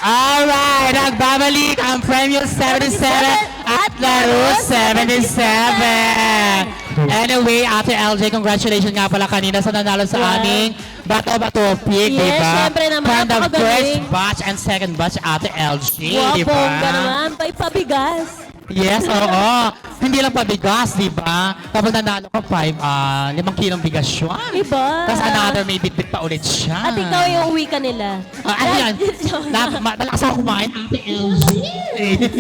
Alright, nagbabalik ang Premium 77 at Laro 77. Anyway, Ate LJ, congratulations nga pala kanina sa nanalo sa aming Bato-Bato Pick, Yes, diba? syempre naman, From the napakagaling. first batch and second batch, Ate LJ, Wow, diba? bongga naman. Pabigas. Yes, oo. Hindi lang pabigas, di ba? Kapag nanalo ka, 5 kilong bigas yun. Diba? Tapos another may bitbit pa ulit siya. At ikaw yung uwi ka nila. Ayan. Malakas ako kumain, Ate LG.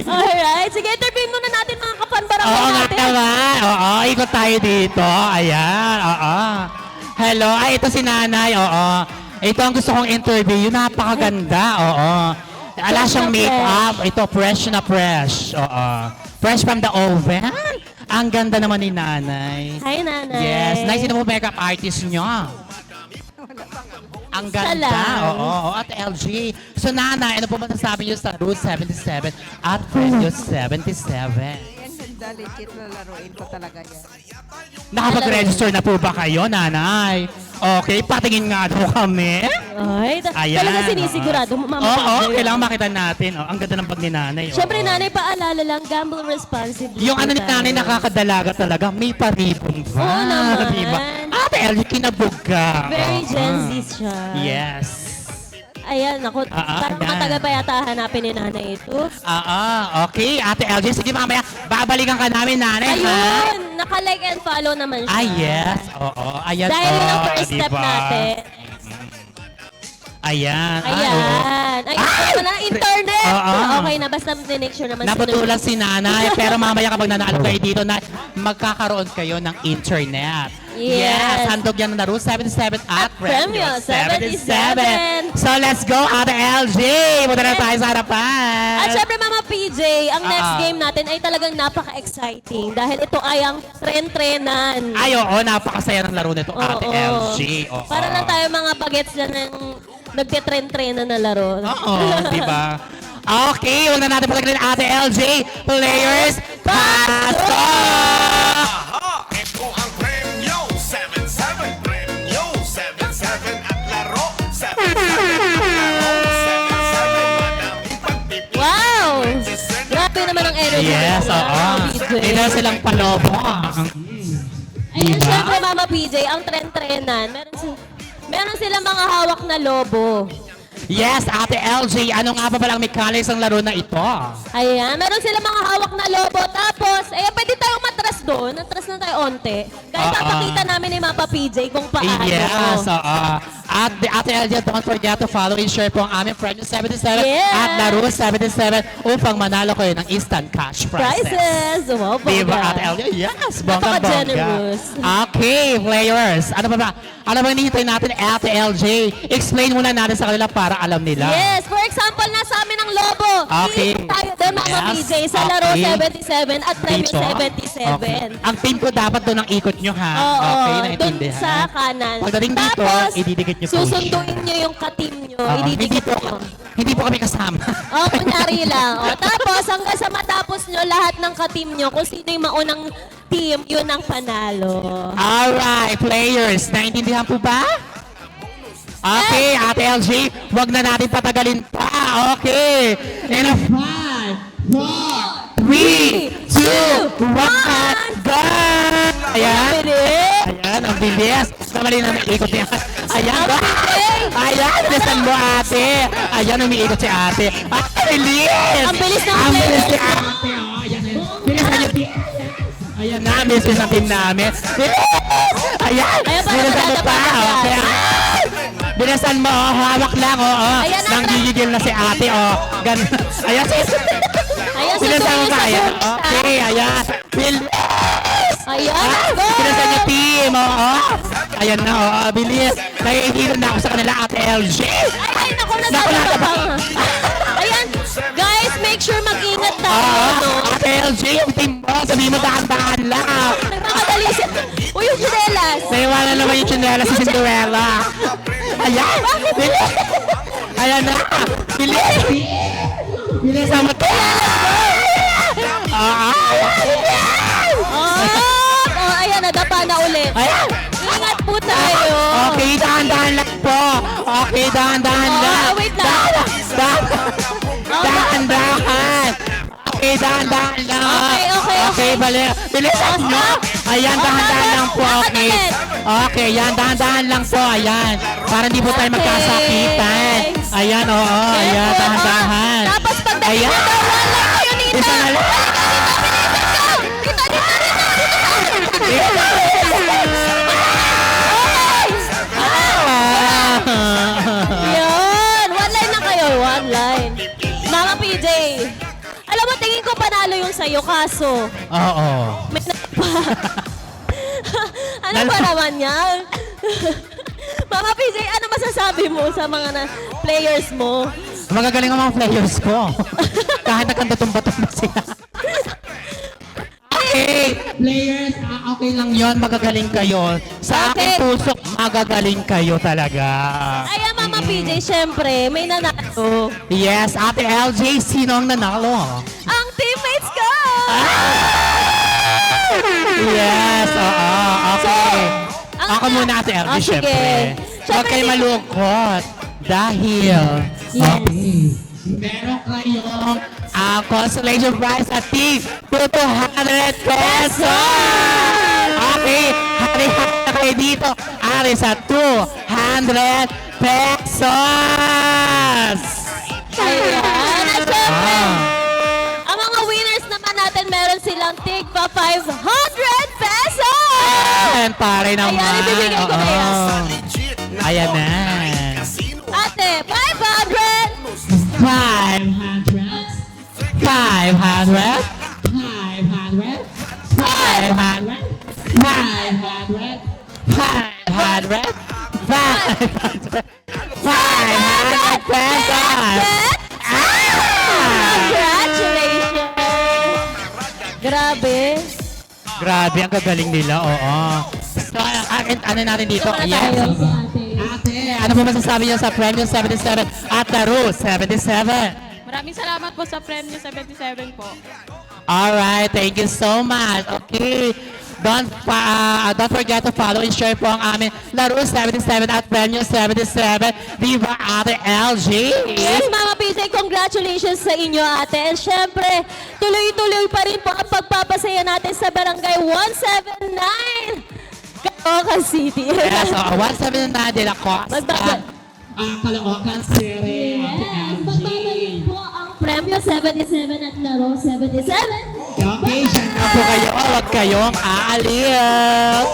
Alright. Sige, interview muna natin mga kapanbarangay Oo nga natin. naman. Oo, ikot tayo dito. Ayan, oo. Hello. Ay, ito si Nanay. Oo. Ito ang gusto kong interview. Napakaganda. Oo. Ala siyang make-up. Ito, fresh na fresh. Oo. Fresh from the oven. Ang ganda naman ni Nanay. Hi, Nanay. Yes. Nice. Sino po makeup artist niyo? Ang ganda. Salam. Oo. At LG. So, Nanay, ano po masasabi niyo sa Route 77 at Premium 77? Yan yung dalikit na laruin ko talaga yan. Nakapag-register na po ba kayo, Nanay? Okay, patingin nga daw kami. Ay, Ayan. talaga sinisigurado mo, Mama. Oo, Pablo. kailangan makita natin. Oh, ang ganda ng pag ni Nanay. Oo. Siyempre, Nanay, paalala lang, gamble responsibly. Yung ano ni tayo. Nanay nakakadalaga talaga, may paribong ba? Oo naman. Diba? Ate LG, kinabog ka. Very Oo. Gen Z siya. Yes. Ayan, ako, parang ayan. matagal pa yata hanapin ni Nanay ito. Okay, Ate LG. Sige, mamaya, babalikan ka namin, Nanay, ha? Ayun, naka-like and follow naman siya. Ah, yes. Oo, ayan. Dahil yun ang oh, first step diba? natin. Ayan. Ayan. Ay, ito na, internet! Oo. Okay na, basta make sure naman Naputulan si Nanay, pero mamaya kapag nanalo kayo dito, na magkakaroon kayo ng internet. Yes. Handog yan na Route 77 at Premium Premium 77. 77. So let's go, Ate LG! Punta na tayo sa harapan. At syempre, Mama PJ, ang next Ah. game natin ay talagang napaka-exciting dahil ito ay ang tren-trenan. Ay, oo, napakasaya ng laro nito, Ate LG. Oo. Para lang tayo mga bagets na ng nagte-tren-trenan na laro. Oo, di ba? Okay, huwag na natin patagalin, Ate LG. Players, pasok! Ito ang Premyo 77, Premyo 77 at Laro 77, Laro 77, madaming pagpipili. Wow! Grabe naman ang energy. Yes, nila, oo. Mama PJ. Ito silang palobo. Ayun, Diba? syempre, Mama PJ, ang tren-trenan, meron silang mga hawak na lobo. Yes, Ate LG, ano nga pa palang mechanics ang laro na ito? Ayan, meron silang mga hawak na lobo. Tapos, pwede tayong matras doon. Natras na tayo onte. Kahit papakita namin ni Mama PJ kung paano. Yes, oo. At the Ate LG, don't forget to follow and share po ang aming Premium 77 Yes. at Laro 77 upang manalo kayo ng instant cash prizes. Prizes! Wow, Diba, bongga. Ate LG? Yes, bongga-bongga. Napaka-generous. Okay, players. Ano ba ba? Ano ba hinihintay natin, Ate LJ? Explain muna natin sa kanila para alam nila. Yes, for example, nasa amin ang lobo. Okay. Iikot tayo doon, Mama Yes. PJ, sa Laro Okay. 77 at Premium Dito? 77. Okay. Ang team ko dapat doon ang ikot nyo, ha? Oo, Okay, doon naintindihan. sa kanan. Pagdating dito, Tapos, ididikit nyo po susunduin nyo yung ka-team nyo. Oo, Ididikit hindi nyo. hindi po kami kasama. Oh, kunyari lang. Oh, tapos, hanggang sa matapos nyo lahat ng ka-team nyo, kung sino yung maunang team, yun ang panalo. Alright, players. Naintindihan po ba? Okay, Ate LG, wag na natin patagalin pa. Okay. In a 5, 4, 3, 2, 1, go! Ayan. Ayan, ang bilis. Kamali na ikot niya. Ayan, go! Ayan, bilisan mo, ate. Ayan, umiikot si ate. Ang bilis! Ang bilis ng Ang play. bilis ni ate. Oh, ayan. Bilisan niyo, ayan na, bilis ang team namin. Bilis! Ayan! Ayan, para Bilisan mo pa. madadapa Okay. ka. Bilisan mo, oh. Hawak lang, oo. Ayan na, Nanggigigil na si ate, oh. Ganun. Ayan, sis. Ayan, Bilisan mo susunod pa, sa ayan. punta. Okay, ayan. Bilis! Ayan, go! Bilisan niyo, team, oo. Ayan na, oo. Bilis. Naiigilan na ako sa kanila, ate LG. Ay, naku, Naku, nadadapa pa. Ayan, guys, make sure mag-ingat tayo, Oo. no? Ate LG, yung team mo. Sabihin mo, dahan-dahan lang. Nagmakadali siya. Uy, yung chinelas. Naiwanan naman yung chinela si Cinderella. Ayan! Bilis! Ayan na! Bilis! Bilis ang mata! Oh, ayan, nadapa na ulit. Ayan! Ingat po tayo. Okay, dahan-dahan lang po. Okay, dahan-dahan lang. Wait lang. Dahan- dahan-dahan lang. Okay. Bilisan nyo. Ayan, dahan-dahan lang po. Lakad Okay. ulit. Okay, yan, dahan-dahan lang po. Ayan. Para hindi po tayo Okay. magkasakitan. Ayan, oo. Ayan, Careful, dahan-dahan. Tapos pagdating Ayan. mo daw, one line kayo, Nita. Isa na lang. Yun! One line na kayo, one line. Mama PJ, alam mo, tingin ko panalo yung sa'yo, kaso, Oo. may pa. Ano ba naman yan? Mama PJ, ano masasabi mo sa mga players mo? Magagaling ang mga players ko. Kahit nagkanda-tumba-tumba sila. Okay, players, okay lang yon, magagaling kayo. Sa aking Okay. puso, magagaling kayo talaga. Ayan, Mama PJ, syempre, may nanalo. Yes, Ate LJ, sino ang nanalo? Ang teammates ko! Yes, oo, okay. ang- Ako muna, Ate LJ, Oh, sige. syempre. Huwag Syempre, kayo di- malungkot. Dahil, Yes. meron kayong consolation prize at tig 200 pesos! Okay, hari-hari na kayo dito. Ari sa 200 pesos! Ayan, at syempre, Ah. ang mga winners naman natin, meron silang tig pa 500 pesos! Ayan, pare naman. Ayan, ibibigay ko na yan. Oo. Legit na Ayan na. online casino. Ate, 500! 500 500 500 500 500 500 500 pesos! Congratulations! Grabe. Grabe, ang gagaling nila, oo. So, ano natin dito? Ito na Yes. tayo, si ate. Ate, ano po masasabi niyo sa Premium 77 at Laro 77? Maraming salamat po sa Premyo 77 po. Alright, thank you so much. Okay. Don't forget to follow and share po ang amin Laro 77 at Premium 77. Diba, Ate LG? Yes, Mama PJ, congratulations sa inyo, ate. And syempre, tuloy-tuloy pa rin po ang pagpapasaya natin sa Barangay 179, Caloocan City. Yes, 179 de la Costa. Caloocan City. Magbabalik po ang Premyo 77 at Laro 77. Okay, syempre po kayo. Huwag kayong aalis.